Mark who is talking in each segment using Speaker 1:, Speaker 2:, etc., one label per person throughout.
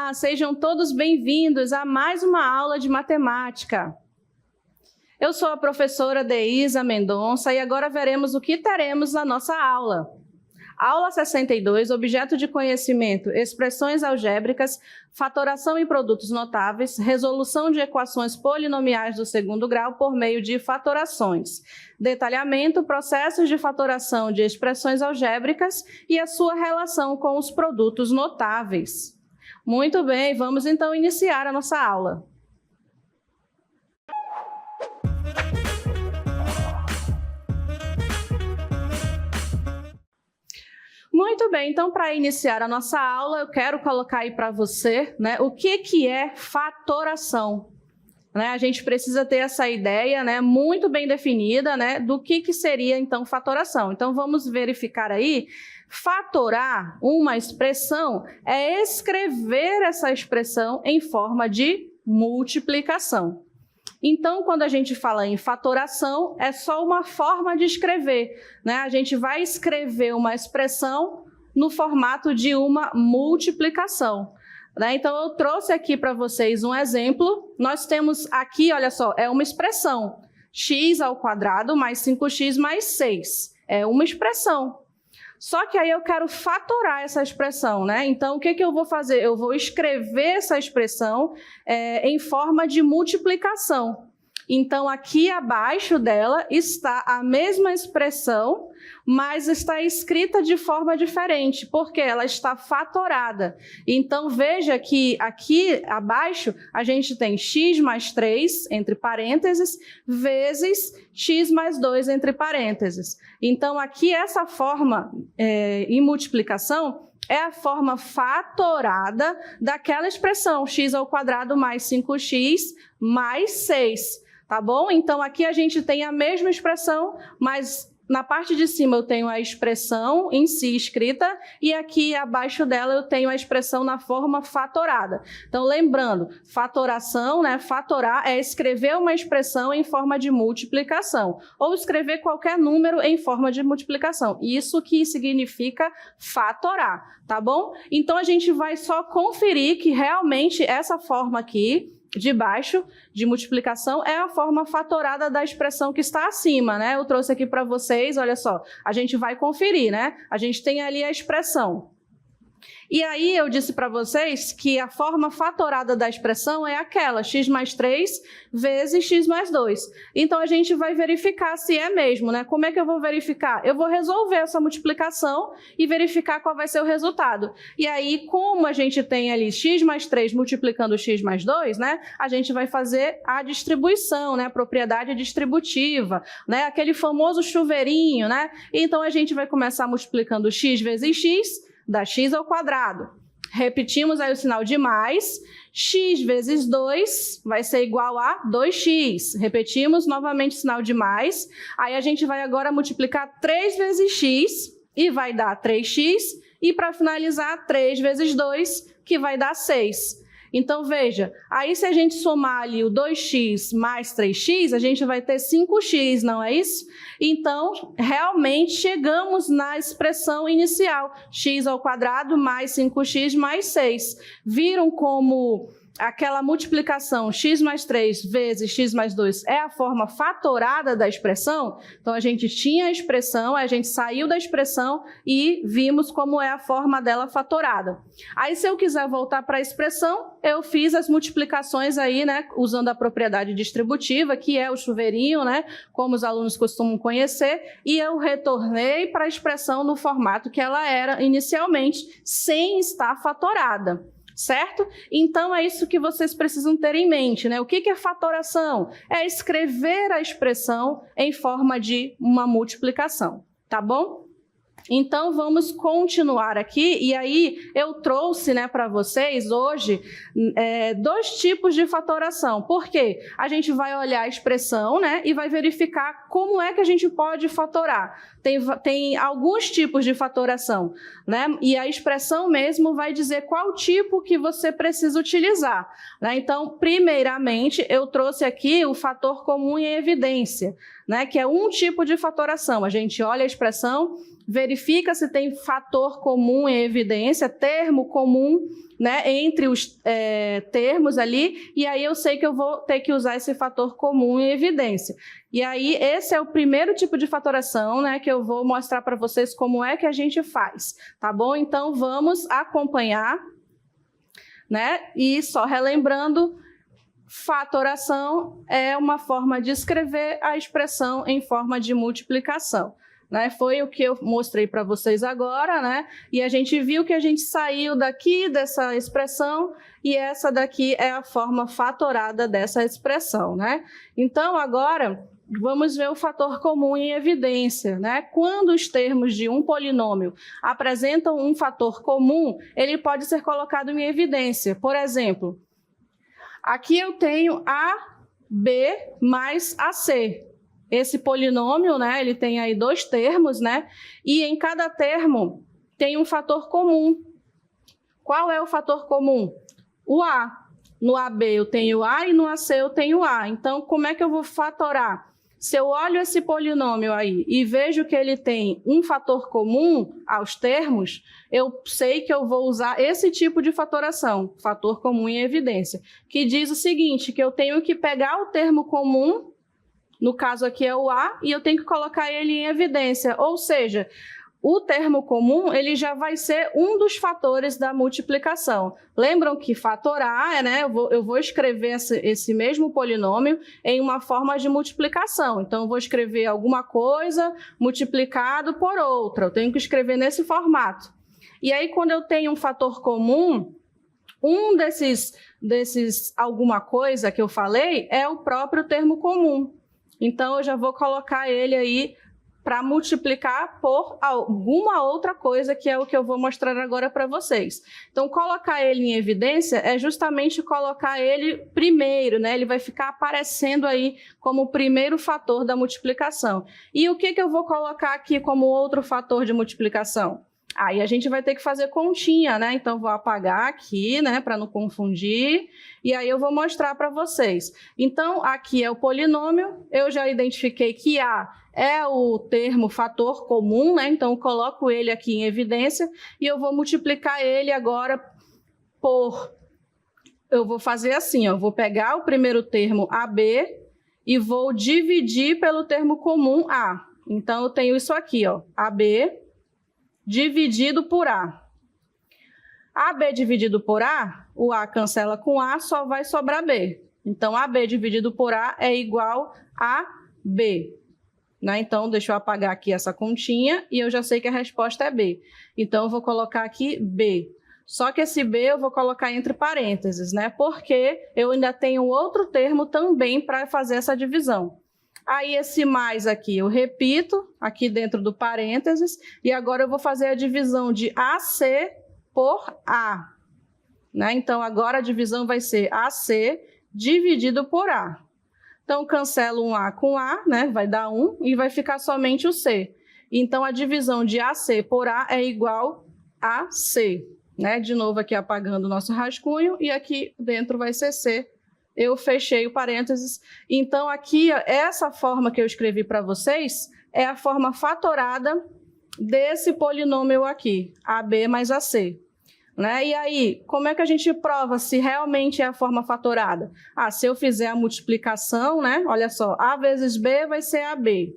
Speaker 1: Olá, sejam todos bem-vindos a mais uma aula de matemática. Eu sou a professora Deísa Mendonça e agora veremos o que teremos na nossa aula. Aula 62, objeto de conhecimento, expressões algébricas, fatoração em produtos notáveis, resolução de equações polinomiais do segundo grau por meio de fatorações, detalhamento, processos de fatoração de expressões algébricas e a sua relação com os produtos notáveis. Muito bem, vamos então iniciar a nossa aula. Muito bem, então para iniciar a nossa aula, eu quero colocar aí para você, o que é fatoração. A gente precisa ter essa ideia muito bem definida do que seria então fatoração. Então vamos verificar aí, fatorar uma expressão é escrever essa expressão em forma de multiplicação. Então, quando a gente fala em fatoração, é só uma forma de escrever, A gente vai escrever uma expressão no formato de uma multiplicação, Então, eu trouxe aqui para vocês um exemplo. Nós temos aqui, olha só, é uma expressão, x² mais 5x mais 6. É uma expressão. Só que aí eu quero fatorar essa expressão, Então, o que eu vou fazer? Eu vou escrever essa expressão em forma de multiplicação. Então, aqui abaixo dela está a mesma expressão, mas está escrita de forma diferente, porque ela está fatorada. Então, veja que aqui abaixo a gente tem x mais 3, entre parênteses, vezes x mais 2, entre parênteses. Então, aqui essa forma em multiplicação é a forma fatorada daquela expressão, x² mais 5x mais 6. Tá bom? Então, aqui a gente tem a mesma expressão, mas na parte de cima eu tenho a expressão em si escrita e aqui abaixo dela eu tenho a expressão na forma fatorada. Então, lembrando, fatoração, fatorar é escrever uma expressão em forma de multiplicação ou escrever qualquer número em forma de multiplicação. Isso que significa fatorar, tá bom? Então, a gente vai só conferir que realmente essa forma aqui de baixo, de multiplicação, é a forma fatorada da expressão que está acima, Eu trouxe aqui para vocês, olha só, a gente vai conferir, A gente tem ali a expressão. E aí eu disse para vocês que a forma fatorada da expressão é aquela, x mais 3 vezes x mais 2. Então, a gente vai verificar se é mesmo, Como é que eu vou verificar? Eu vou resolver essa multiplicação e verificar qual vai ser o resultado. E aí, como a gente tem ali x mais 3 multiplicando x mais 2, A gente vai fazer a distribuição, a propriedade distributiva, Aquele famoso chuveirinho, Então, a gente vai começar multiplicando x vezes x, dá x ao quadrado. Repetimos aí o sinal de mais, x vezes 2 vai ser igual a 2x. Repetimos novamente o sinal de mais, aí a gente vai agora multiplicar 3 vezes x e vai dar 3x, e para finalizar 3 vezes 2, que vai dar 6. Então, veja, aí se a gente somar ali o 2x mais 3x, a gente vai ter 5x, não é isso? Então, realmente chegamos na expressão inicial, x² mais 5x mais 6. Viram como aquela multiplicação x mais 3 vezes x mais 2 é a forma fatorada da expressão? Então, a gente tinha a expressão, a gente saiu da expressão e vimos como é a forma dela fatorada. Aí, se eu quiser voltar para a expressão, eu fiz as multiplicações aí, usando a propriedade distributiva, que é o chuveirinho, como os alunos costumam conhecer, e eu retornei para a expressão no formato que ela era inicialmente, sem estar fatorada. Certo? Então, é isso que vocês precisam ter em mente, O que é fatoração? É escrever a expressão em forma de uma multiplicação, tá bom? Então, vamos continuar aqui, e aí eu trouxe para vocês hoje dois tipos de fatoração. Por quê? A gente vai olhar a expressão e vai verificar como é que a gente pode fatorar. Tem alguns tipos de fatoração, e a expressão mesmo vai dizer qual tipo que você precisa utilizar. Então, primeiramente, eu trouxe aqui o fator comum em evidência, que é um tipo de fatoração. A gente olha a expressão, verifica se tem fator comum em evidência, termo comum, né, entre os termos ali, e aí eu sei que eu vou ter que usar esse fator comum em evidência. E aí esse é o primeiro tipo de fatoração, né, que eu vou mostrar para vocês como é que a gente faz, tá bom? Então vamos acompanhar, né? E só relembrando, fatoração é uma forma de escrever a expressão em forma de multiplicação. Né? Foi o que eu mostrei para vocês agora, né? E a gente viu que a gente saiu daqui dessa expressão e essa daqui é a forma fatorada dessa expressão, né? Então, agora, vamos ver o fator comum em evidência, né? Quando os termos de um polinômio apresentam um fator comum, ele pode ser colocado em evidência. Por exemplo, aqui eu tenho AB mais AC. Esse polinômio, né, ele tem aí dois termos, né? E em cada termo tem um fator comum. Qual é o fator comum? O A. No AB eu tenho A e no AC eu tenho A. Então, como é que eu vou fatorar? Se eu olho esse polinômio aí e vejo que ele tem um fator comum aos termos, eu sei que eu vou usar esse tipo de fatoração, fator comum em evidência, que diz o seguinte, que eu tenho que pegar o termo comum, no caso aqui é o A, e eu tenho que colocar ele em evidência, ou seja, o termo comum ele já vai ser um dos fatores da multiplicação. Lembram que fatorar, né? Eu vou escrever esse mesmo polinômio em uma forma de multiplicação. Então, eu vou escrever alguma coisa multiplicado por outra. Eu tenho que escrever nesse formato. E aí, quando eu tenho um fator comum, um desses alguma coisa que eu falei é o próprio termo comum. Então, eu já vou colocar ele aí para multiplicar por alguma outra coisa, que é o que eu vou mostrar agora para vocês. Então, colocar ele em evidência é justamente colocar ele primeiro, né? Ele vai ficar aparecendo aí como o primeiro fator da multiplicação. E o que eu vou colocar aqui como outro fator de multiplicação? Aí a gente vai ter que fazer continha, né? Então, vou apagar aqui, né? Para não confundir. E aí eu vou mostrar para vocês. Então, aqui é o polinômio. Eu já identifiquei que A é o termo fator comum, né? Então, eu coloco ele aqui em evidência. E eu vou multiplicar ele agora por... Eu vou fazer assim, ó. Eu vou pegar o primeiro termo AB e vou dividir pelo termo comum A. Então, eu tenho isso aqui, ó. AB... dividido por A. AB dividido por A, o A cancela com A, só vai sobrar B. Então, AB dividido por A é igual a B. Né? Então, deixa eu apagar aqui essa continha e eu já sei que a resposta é B. Então, eu vou colocar aqui B. Só que esse B eu vou colocar entre parênteses, né? Porque eu ainda tenho outro termo também para fazer essa divisão. Aí, esse mais aqui, eu repito, aqui dentro do parênteses, e agora eu vou fazer a divisão de AC por A. Né? Então, agora a divisão vai ser AC dividido por A. Então, cancelo um A com A, né? Vai dar 1, e vai ficar somente o C. Então, a divisão de AC por A é igual a C. Né? De novo, aqui apagando o nosso rascunho, e aqui dentro vai ser C. Eu fechei o parênteses. Então, aqui, essa forma que eu escrevi para vocês é a forma fatorada desse polinômio aqui, AB mais AC. Né? E aí, como é que a gente prova se realmente é a forma fatorada? Ah, se eu fizer a multiplicação, né? Olha só, A vezes B vai ser AB,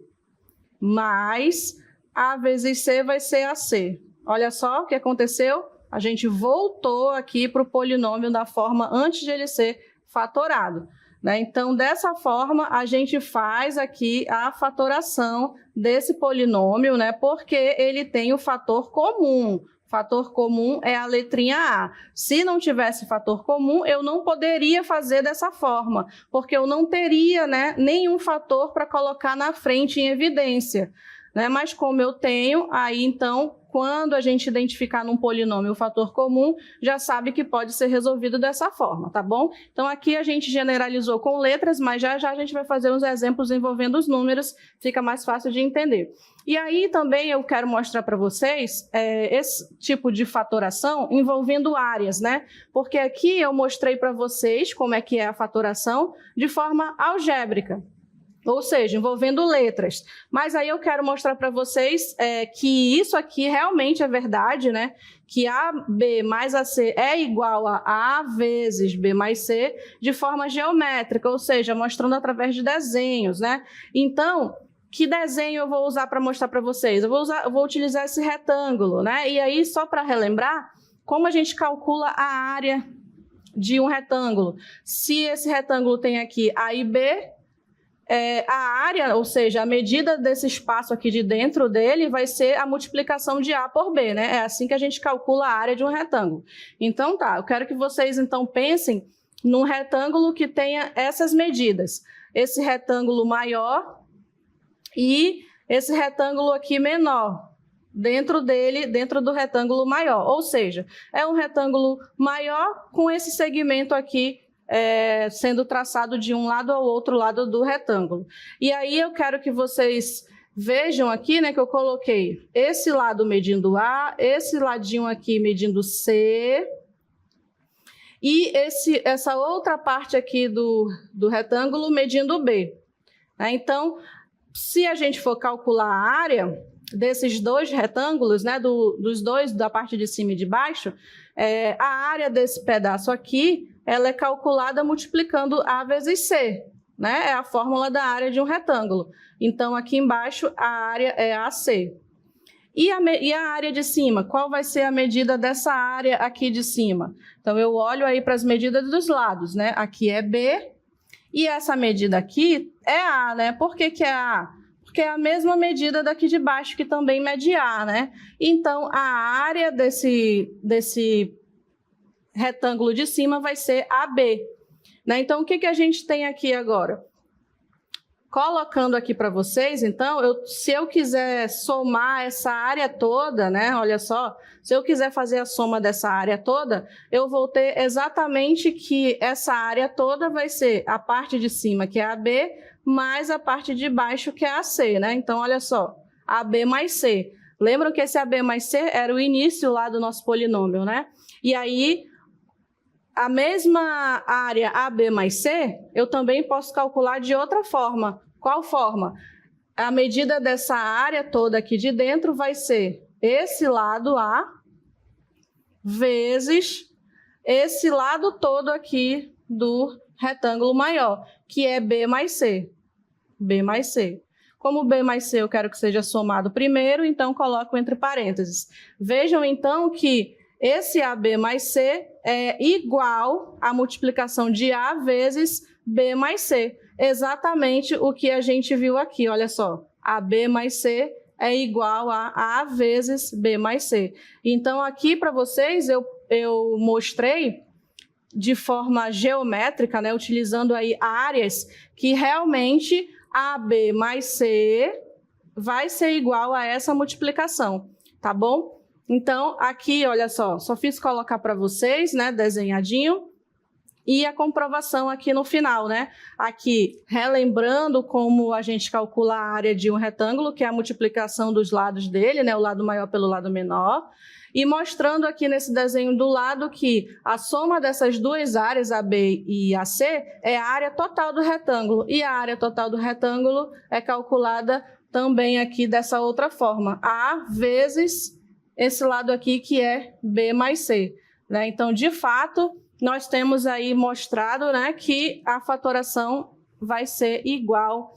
Speaker 1: mais A vezes C vai ser AC. Olha só o que aconteceu. A gente voltou aqui para o polinômio da forma antes de ele ser fatorado. Né? Então, dessa forma, a gente faz aqui a fatoração desse polinômio, né? Porque ele tem o fator comum. Fator comum é a letrinha A. Se não tivesse fator comum, eu não poderia fazer dessa forma, porque eu não teria, né, nenhum fator para colocar na frente em evidência. Né? Mas como eu tenho, aí então, quando a gente identificar num polinômio o fator comum, já sabe que pode ser resolvido dessa forma, tá bom? Então, aqui a gente generalizou com letras, mas já já a gente vai fazer uns exemplos envolvendo os números, fica mais fácil de entender. E aí também eu quero mostrar para vocês esse tipo de fatoração envolvendo áreas, né? Porque aqui eu mostrei para vocês como é que é a fatoração de forma algébrica. ou seja, envolvendo letras. Mas aí eu quero mostrar para vocês que isso aqui realmente é verdade, né? Que AB mais AC é igual a A vezes B mais C de forma geométrica, ou seja, mostrando através de desenhos, né? Então, que desenho eu vou usar para mostrar para vocês? Eu vou utilizar esse retângulo, né? E aí, só para relembrar, como a gente calcula a área de um retângulo? Se esse retângulo tem aqui A e B, a área, ou seja, a medida desse espaço aqui de dentro dele vai ser a multiplicação de A por B, né? É assim que a gente calcula a área de um retângulo. Então, tá, eu quero que vocês, então, pensem num retângulo que tenha essas medidas. Esse retângulo maior e esse retângulo aqui menor, dentro dele, dentro do retângulo maior. Ou seja, é um retângulo maior com esse segmento aqui sendo traçado de um lado ao outro lado do retângulo. E aí eu quero que vocês vejam aqui, né, que eu coloquei esse lado medindo A, esse ladinho aqui medindo C, e essa outra parte aqui do retângulo medindo B. Então, se a gente for calcular a área desses dois retângulos, né, dos dois, da parte de cima e de baixo, a área desse pedaço aqui, ela é calculada multiplicando A vezes C, né? É a fórmula da área de um retângulo. Então, aqui embaixo, a área é AC. E a área de cima? Qual vai ser a medida dessa área aqui de cima? Então, eu olho aí para as medidas dos lados, né? Aqui é B, e essa medida aqui é A, né? Por que que é A? Porque é a mesma medida daqui de baixo, que também mede A, né? Então, a área desse retângulo de cima vai ser AB, né? Então, o que que a gente tem aqui agora? Colocando aqui para vocês, então, se eu quiser somar essa área toda, né? Olha só, se eu quiser fazer a soma dessa área toda, eu vou ter exatamente que essa área toda vai ser a parte de cima, que é AB, mais a parte de baixo, que é AC, né? Então, olha só, AB mais C. Lembram que esse AB mais C era o início lá do nosso polinômio, né? E aí, a mesma área AB mais C, eu também posso calcular de outra forma. Qual forma? A medida dessa área toda aqui de dentro vai ser esse lado A vezes esse lado todo aqui do retângulo maior, que é B mais C. B mais C. Como B mais C eu quero que seja somado primeiro, então coloco entre parênteses. Vejam, então, que esse AB mais C é igual à multiplicação de A vezes B mais C. Exatamente o que a gente viu aqui, olha só. AB mais C é igual a A vezes B mais C. Então, aqui para vocês, eu mostrei de forma geométrica, né, utilizando aí áreas, que realmente AB mais C vai ser igual a essa multiplicação, tá bom? Então, aqui, olha só fiz colocar para vocês, né, desenhadinho, e a comprovação aqui no final, né? Aqui, relembrando como a gente calcula a área de um retângulo, que é a multiplicação dos lados dele, né, o lado maior pelo lado menor, e mostrando aqui nesse desenho do lado que a soma dessas duas áreas, AB e AC, é a área total do retângulo, e a área total do retângulo é calculada também aqui dessa outra forma, A vezes esse lado aqui, que é B mais C, né? Então, de fato, nós temos aí mostrado, né, que a fatoração vai ser igual,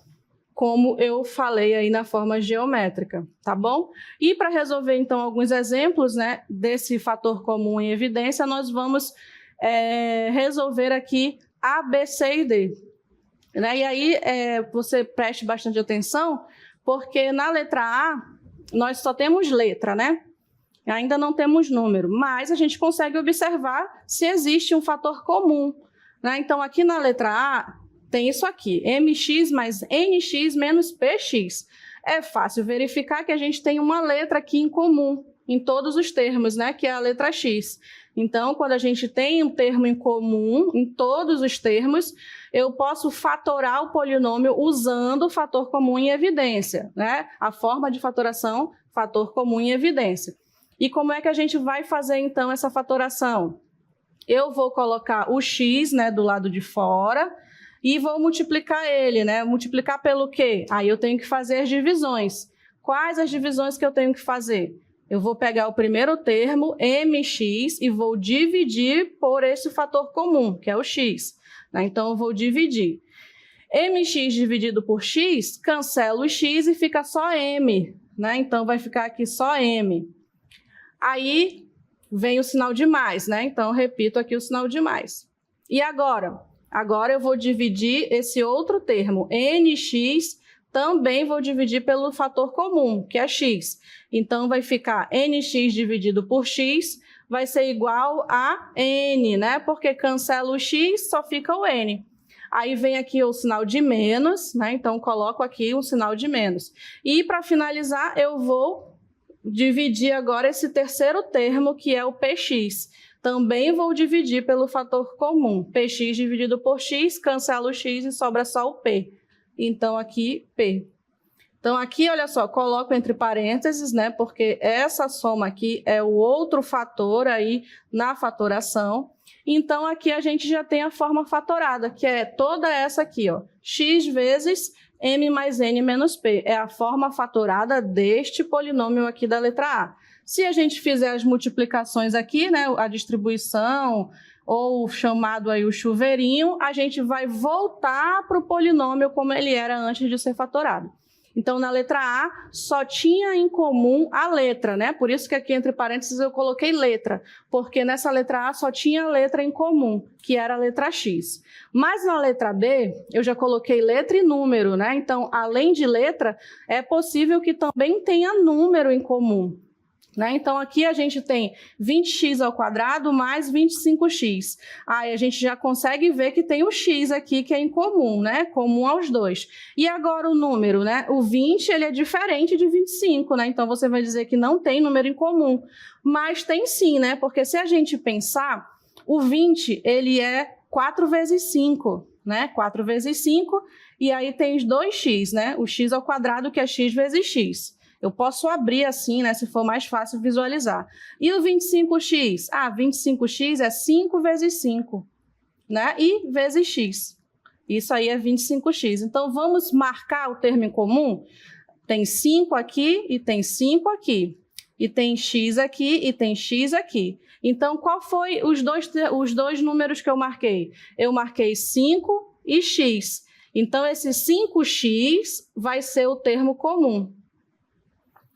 Speaker 1: como eu falei aí na forma geométrica, tá bom? E para resolver, então, alguns exemplos, né, desse fator comum em evidência, nós vamos resolver aqui A, B, C e D. Né? E aí, você preste bastante atenção, porque na letra A, nós só temos letra, né? Ainda não temos número, mas a gente consegue observar se existe um fator comum, né? Então, aqui na letra A, tem isso aqui, mx mais nx menos px. É fácil verificar que a gente tem uma letra aqui em comum, em todos os termos, né? Que é a letra x. Então, quando a gente tem um termo em comum, em todos os termos, eu posso fatorar o polinômio usando o fator comum em evidência, né? A forma de fatoração, fator comum em evidência. E como é que a gente vai fazer, então, essa fatoração? Eu vou colocar o x, né, do lado de fora, e vou multiplicar ele, né? Multiplicar pelo quê? Aí eu tenho que fazer as divisões. Quais as divisões que eu tenho que fazer? Eu vou pegar o primeiro termo, mx, e vou dividir por esse fator comum, que é o x. Né? Então, eu vou dividir. Mx dividido por x, cancela o x e fica só m. Né? Então, vai ficar aqui só m. Aí, vem o sinal de mais, né? Então, repito aqui o sinal de mais. E agora? Agora, eu vou dividir esse outro termo, nx, também vou dividir pelo fator comum, que é x. Então, vai ficar nx dividido por x, vai ser igual a n, né? Porque cancela o x, só fica o n. Aí vem aqui o sinal de menos, né? Então, coloco aqui um sinal de menos. E, para finalizar, eu vou dividir agora esse terceiro termo, que é o px. Também vou dividir pelo fator comum. Px dividido por x, cancela o x e sobra só o p. Então, aqui, p. Então, aqui, olha só, coloco entre parênteses, né? Porque essa soma aqui é o outro fator aí na fatoração. Então, aqui a gente já tem a forma fatorada, que é toda essa aqui, ó. X vezes m mais n menos p. É a forma fatorada deste polinômio aqui da letra A. Se a gente fizer as multiplicações aqui, né? A distribuição ou chamado aí o chuveirinho, a gente vai voltar para o polinômio como ele era antes de ser fatorado. Então, na letra A, só tinha em comum a letra, né? Por isso que aqui, entre parênteses, eu coloquei letra, porque nessa letra A só tinha letra em comum, que era a letra X. Mas na letra B, eu já coloquei letra e número, né? Então, além de letra, é possível que também tenha número em comum. Né? Então, aqui a gente tem 20x ao quadrado mais 25x. Aí a gente já consegue ver que tem o x aqui que é em comum, né? Comum aos dois. E agora o número, né? O 20 ele é diferente de 25, né? Então, você vai dizer que não tem número em comum. Mas tem sim, né? Porque se a gente pensar, o 20 ele é 4 vezes 5, né? 4 vezes 5, e aí tem os 2x, né? O x ao quadrado que é x vezes x. Eu posso abrir assim, né, se for mais fácil visualizar. E o 25x? 25x é 5 vezes 5, né? E vezes x. Isso aí é 25x. Então, vamos marcar o termo em comum? Tem 5 aqui e tem 5 aqui. E tem x aqui e tem x aqui. Então, qual foi os dois números que eu marquei? Eu marquei 5 e x. Então, esse 5x vai ser o termo comum.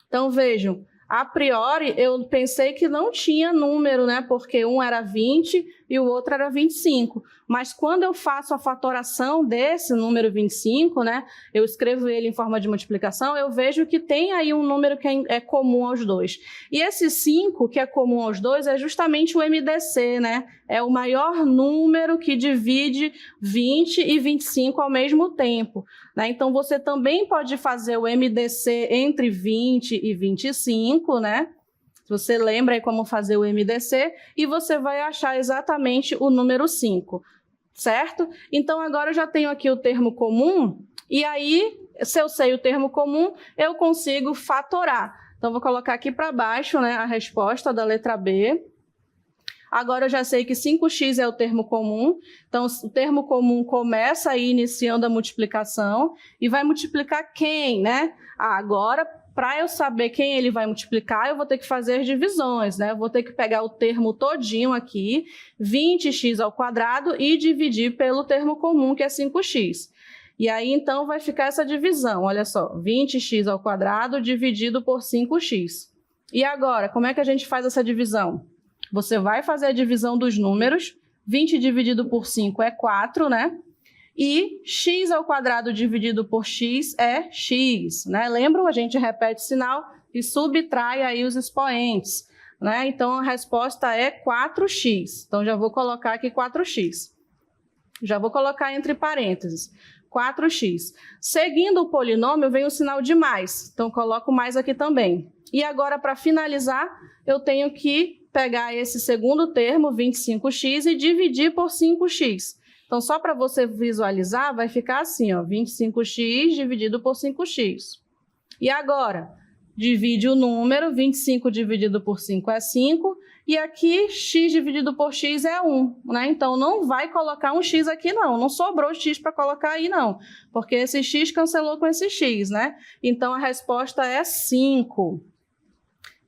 Speaker 1: Então, vejam, a priori, eu pensei que não tinha número, né? Porque um era 20 e o outro era 25. Mas quando eu faço a fatoração desse número 25, né? Eu escrevo ele em forma de multiplicação, eu vejo que tem aí um número que é comum aos dois. E esse 5, que é comum aos dois, é justamente o MDC, né? É o maior número que divide 20 e 25 ao mesmo tempo. Né? Então, você também pode fazer o MDC entre 20 e 25, né? Você lembra aí como fazer o MDC e você vai achar exatamente o número 5, certo? Então, agora eu já tenho aqui o termo comum e aí, se eu sei o termo comum, eu consigo fatorar. Então, vou colocar aqui para baixo, né, a resposta da letra B. Agora eu já sei que 5x é o termo comum, então o termo comum começa aí iniciando a multiplicação e vai multiplicar quem, né? Agora, para eu saber quem ele vai multiplicar, eu vou ter que fazer as divisões, né? Eu vou ter que pegar o termo todinho aqui, 20x ao quadrado, e dividir pelo termo comum, que é 5x. E aí, então, vai ficar essa divisão, olha só, 20x ao quadrado dividido por 5x. E agora, como é que a gente faz essa divisão? Você vai fazer a divisão dos números, 20 dividido por 5 é 4, né? E x ao quadrado dividido por x é x, né? Lembram? A gente repete o sinal e subtrai aí os expoentes, né? Então, a resposta é 4x. Então, já vou colocar aqui 4x. Já vou colocar entre parênteses, 4x. Seguindo o polinômio, vem o sinal de mais. Então, coloco mais aqui também. E agora, para finalizar, eu tenho que pegar esse segundo termo, 25x, e dividir por 5x. Então, só para você visualizar, vai ficar assim, ó, 25x dividido por 5x. E agora, divide o número, 25 dividido por 5 é 5, E aqui, x dividido por x é 1, né? Então, não vai colocar um x aqui, não sobrou x para colocar aí, não, porque esse x cancelou com esse x, né? Então, a resposta é 5.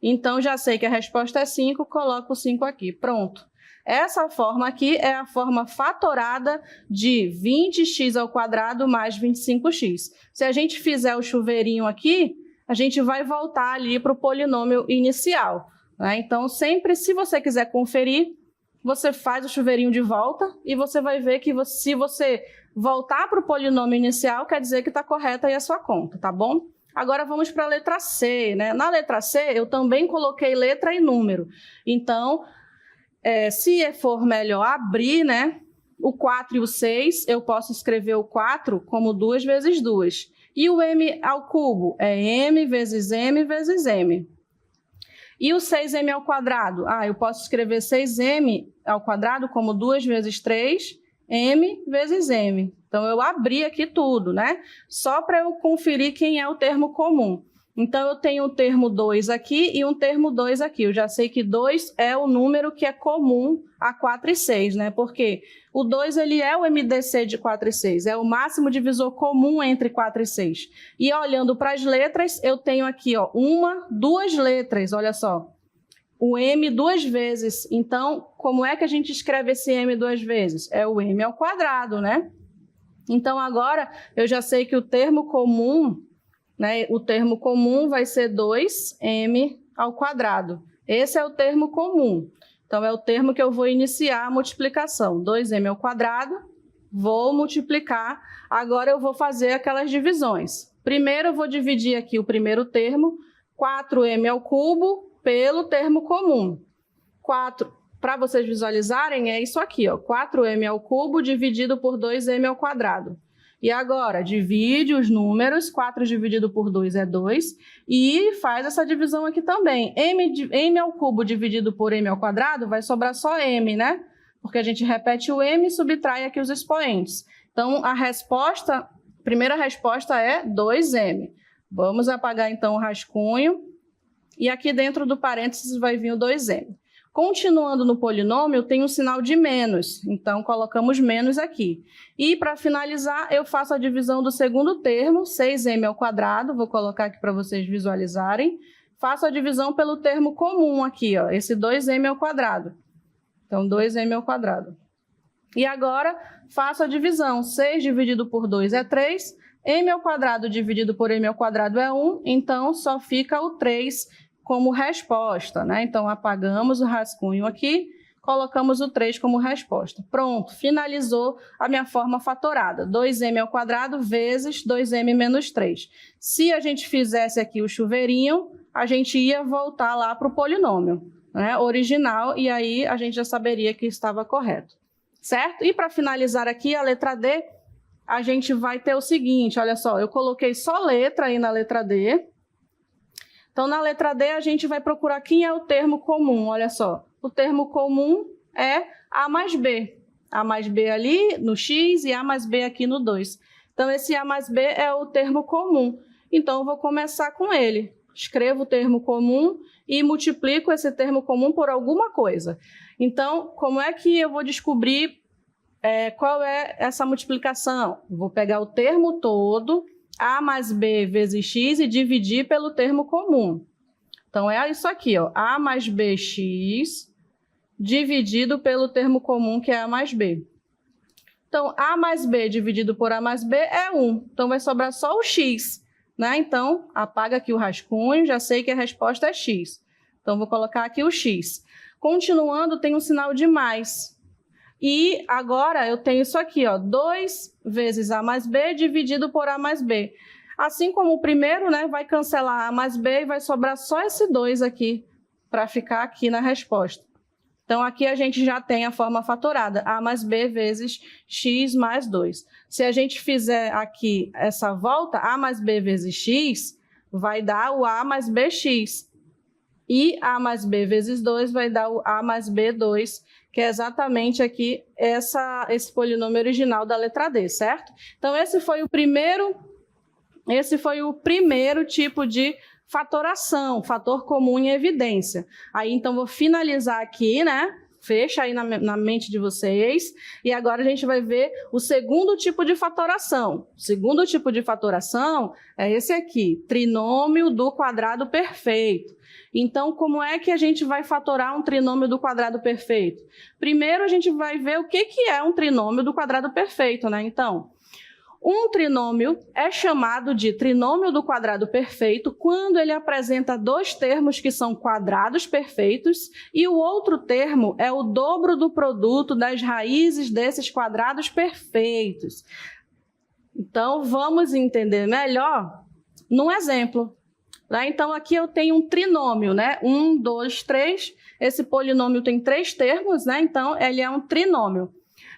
Speaker 1: Então, já sei que a resposta é 5, coloco o 5 aqui, pronto. Essa forma aqui é a forma fatorada de 20x² mais 25x. Se a gente fizer o chuveirinho aqui, a gente vai voltar ali para o polinômio inicial, né? Então, sempre, se você quiser conferir, você faz o chuveirinho de volta e você vai ver que se você voltar para o polinômio inicial, quer dizer que está correta aí a sua conta, tá bom? Agora vamos para a letra C, né? Na letra C, eu também coloquei letra e número. Então, se for melhor abrir, né, o 4 e o 6, eu posso escrever o 4 como 2 vezes 2. E o m ao cubo é m vezes m vezes m. E o 6m ao quadrado? Eu posso escrever 6m ao quadrado como 2 vezes 3, m vezes m. Então, eu abri aqui tudo, né? Só para eu conferir quem é o termo comum. Então, eu tenho o termo 2 aqui e um termo 2 aqui. Eu já sei que 2 é o número que é comum a 4 e 6, né? Porque o 2 ele é o MDC de 4 e 6, é o máximo divisor comum entre 4 e 6. E olhando para as letras, eu tenho aqui, ó, duas letras, olha só. O m 2 vezes. Então, como é que a gente escreve esse m 2 vezes? É o m ao quadrado, né? Então, agora, eu já sei que o termo comum, né, o termo comum vai ser 2m ao quadrado. Esse é o termo comum. Então, é o termo que eu vou iniciar a multiplicação. 2m ao quadrado, vou multiplicar. Agora, eu vou fazer aquelas divisões. Primeiro, eu vou dividir aqui o primeiro termo, 4m ao cubo, pelo termo comum. 4... Para vocês visualizarem, é isso aqui, ó, 4m ao cubo dividido por 2m ao quadrado. E agora, divide os números, 4 dividido por 2 é 2, e faz essa divisão aqui também. M ao cubo dividido por m ao quadrado vai sobrar só m, né? Porque a gente repete o m e subtrai aqui os expoentes. Então, a primeira resposta é 2m. Vamos apagar, então, o rascunho. E aqui dentro do parênteses vai vir o 2m. Continuando no polinômio, tem um sinal de menos, então colocamos menos aqui. E para finalizar, eu faço a divisão do segundo termo, 6m ao quadrado, vou colocar aqui para vocês visualizarem. Faço a divisão pelo termo comum aqui, ó, esse 2m ao quadrado. Então, 2m ao quadrado. E agora, faço a divisão, 6 dividido por 2 é 3, m ao quadrado dividido por m ao quadrado é 1, então só fica o 3 como resposta, né? Então, apagamos o rascunho aqui, colocamos o 3 como resposta. Pronto, finalizou a minha forma fatorada. 2m ao quadrado vezes 2m menos 3. Se a gente fizesse aqui o chuveirinho, a gente ia voltar lá para o polinômio, né, original, e aí a gente já saberia que estava correto. Certo? E para finalizar aqui, a letra D, a gente vai ter o seguinte, olha só, eu coloquei só letra aí na letra D. Então, na letra D, a gente vai procurar quem é o termo comum, olha só. O termo comum é A mais B. A mais B ali no X e A mais B aqui no 2. Então, esse A mais B é o termo comum. Então, eu vou começar com ele. Escrevo o termo comum e multiplico esse termo comum por alguma coisa. Então, como é que eu vou descobrir qual é essa multiplicação? Vou pegar o termo todo, A mais B vezes X, e dividir pelo termo comum. Então, é isso aqui, ó, A mais BX dividido pelo termo comum, que é A mais B. Então, A mais B dividido por A mais B é 1. Então, vai sobrar só o X, né? Então, apaga aqui o rascunho, já sei que a resposta é X. Então, vou colocar aqui o X. Continuando, tem um sinal de mais. E agora eu tenho isso aqui, ó, 2 vezes A mais B dividido por A mais B. Assim como o primeiro, né, vai cancelar A mais B e vai sobrar só esse 2 aqui, para ficar aqui na resposta. Então, aqui a gente já tem a forma fatorada, A mais B vezes X mais 2. Se a gente fizer aqui essa volta, A mais B vezes X, vai dar o A mais BX. E A mais B vezes 2 vai dar o A mais B2, que é exatamente aqui esse polinômio original da letra D, certo? Então, esse foi o primeiro tipo de fatoração, fator comum em evidência. Aí, então, vou finalizar aqui, né? Fecha aí na mente de vocês. E agora a gente vai ver o segundo tipo de fatoração. O segundo tipo de fatoração é esse aqui, trinômio do quadrado perfeito. Então, como é que a gente vai fatorar um trinômio do quadrado perfeito? Primeiro, a gente vai ver o que é um trinômio do quadrado perfeito, né? Então, um trinômio é chamado de trinômio do quadrado perfeito quando ele apresenta dois termos que são quadrados perfeitos e o outro termo é o dobro do produto das raízes desses quadrados perfeitos. Então, vamos entender melhor num exemplo. Então, aqui eu tenho um trinômio, né? 1, 2, 3. Esse polinômio tem 3 termos, né? Então, ele é um trinômio.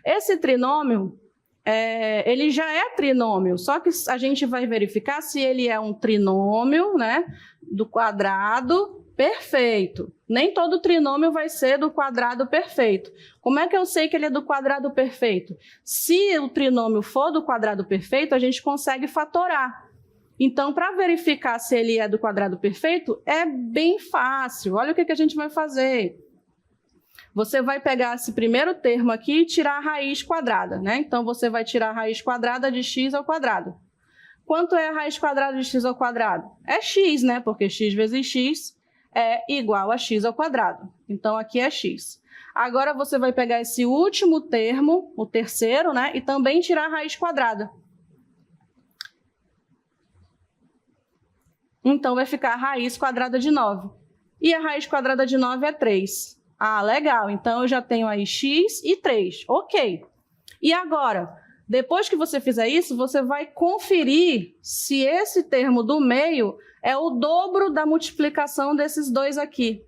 Speaker 1: Esse trinômio, ele já é trinômio, só que a gente vai verificar se ele é um trinômio, né? Do quadrado perfeito. Nem todo trinômio vai ser do quadrado perfeito. Como é que eu sei que ele é do quadrado perfeito? Se o trinômio for do quadrado perfeito, a gente consegue fatorar. Então, para verificar se ele é do quadrado perfeito, é bem fácil. Olha o que a gente vai fazer. Você vai pegar esse primeiro termo aqui e tirar a raiz quadrada, né? Então, você vai tirar a raiz quadrada de x ao quadrado. Quanto é a raiz quadrada de x ao quadrado? É x, né? Porque x vezes x é igual a x ao quadrado. Então, aqui é x. Agora, você vai pegar esse último termo, o terceiro, né? E também tirar a raiz quadrada. Então, vai ficar a raiz quadrada de 9. E a raiz quadrada de 9 é 3. Ah, legal. Então, eu já tenho aí x e 3. Ok. E agora, depois que você fizer isso, você vai conferir se esse termo do meio é o dobro da multiplicação desses dois aqui.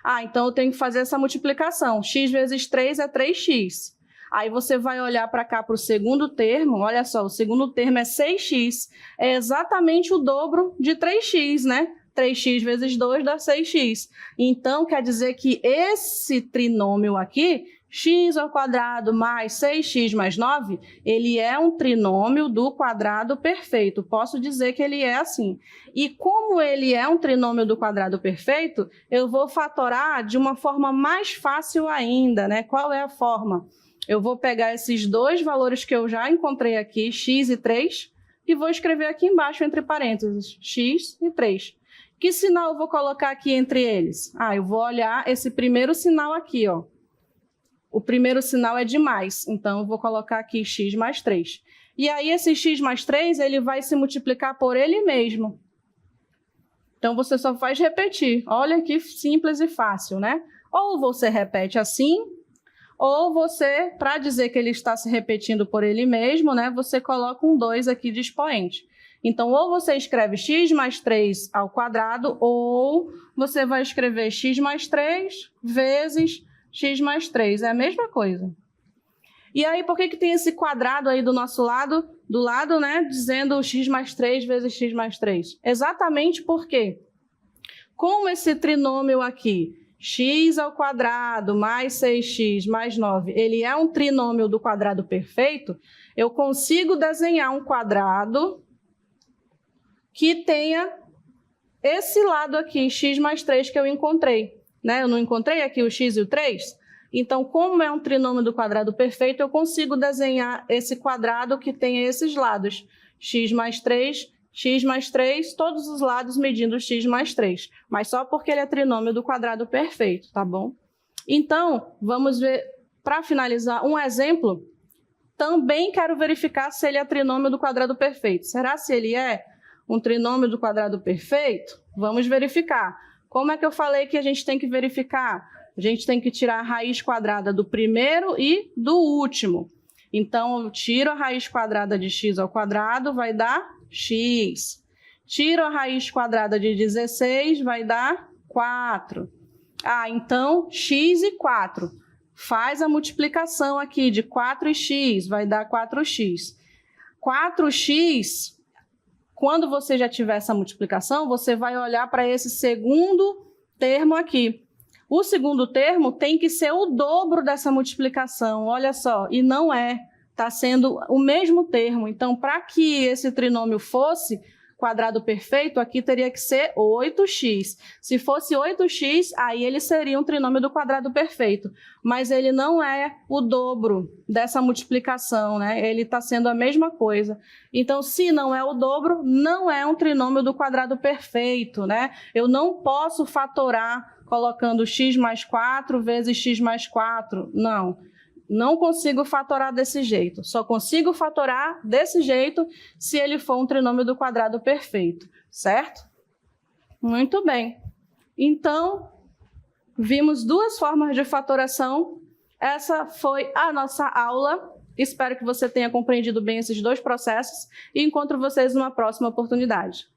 Speaker 1: Ah, então eu tenho que fazer essa multiplicação. X vezes 3 é 3x. Aí você vai olhar para cá para o segundo termo, olha só, o segundo termo é 6x, é exatamente o dobro de 3x, né? 3x vezes 2 dá 6x. Então, quer dizer que esse trinômio aqui, x ao quadrado mais 6x mais 9, ele é um trinômio do quadrado perfeito. Posso dizer que ele é assim. E como ele é um trinômio do quadrado perfeito, eu vou fatorar de uma forma mais fácil ainda, né? Qual é a forma? Eu vou pegar esses dois valores que eu já encontrei aqui, x e 3, e vou escrever aqui embaixo, entre parênteses, x e 3. Que sinal eu vou colocar aqui entre eles? Ah, eu vou olhar esse primeiro sinal aqui, ó. O primeiro sinal é de mais, então eu vou colocar aqui x mais 3. E aí esse x mais 3, ele vai se multiplicar por ele mesmo. Então você só faz repetir. Olha que simples e fácil, né? Ou você repete assim, ou você, para dizer que ele está se repetindo por ele mesmo, né, você coloca um 2 aqui de expoente. Então, ou você escreve x mais 3 ao quadrado, ou você vai escrever x mais 3 vezes x mais 3. É a mesma coisa. E aí, por que tem esse quadrado aí do nosso lado, né, dizendo x mais 3 vezes x mais 3? Exatamente porque, como esse trinômio aqui, x ao quadrado mais 6x mais 9, ele é um trinômio do quadrado perfeito, eu consigo desenhar um quadrado que tenha esse lado aqui, x mais 3, que eu encontrei. Né? Eu não encontrei aqui o x e o 3? Então, como é um trinômio do quadrado perfeito, eu consigo desenhar esse quadrado que tem esses lados, x mais 3, todos os lados medindo x mais 3, mas só porque ele é trinômio do quadrado perfeito, tá bom? Então, vamos ver, para finalizar, um exemplo. Também quero verificar se ele é trinômio do quadrado perfeito. Será se ele é um trinômio do quadrado perfeito? Vamos verificar. Como é que eu falei que a gente tem que verificar? A gente tem que tirar a raiz quadrada do primeiro e do último. Então, eu tiro a raiz quadrada de x ao quadrado, vai dar x. Tiro a raiz quadrada de 16, vai dar 4. Ah, então, x e 4. Faz a multiplicação aqui de 4 e x, vai dar 4x. 4x, quando você já tiver essa multiplicação, você vai olhar para esse segundo termo aqui. O segundo termo tem que ser o dobro dessa multiplicação, olha só, e não é. Está sendo o mesmo termo. Então, para que esse trinômio fosse quadrado perfeito, aqui teria que ser 8x. Se fosse 8x, aí ele seria um trinômio do quadrado perfeito. Mas ele não é o dobro dessa multiplicação, né? Ele está sendo a mesma coisa. Então, se não é o dobro, não é um trinômio do quadrado perfeito, né? Eu não posso fatorar colocando x mais 4 vezes x mais 4. Não consigo fatorar desse jeito. Só consigo fatorar desse jeito se ele for um trinômio do quadrado perfeito, certo? Muito bem. Então, vimos duas formas de fatoração. Essa foi a nossa aula. Espero que você tenha compreendido bem esses dois processos e encontro vocês numa próxima oportunidade.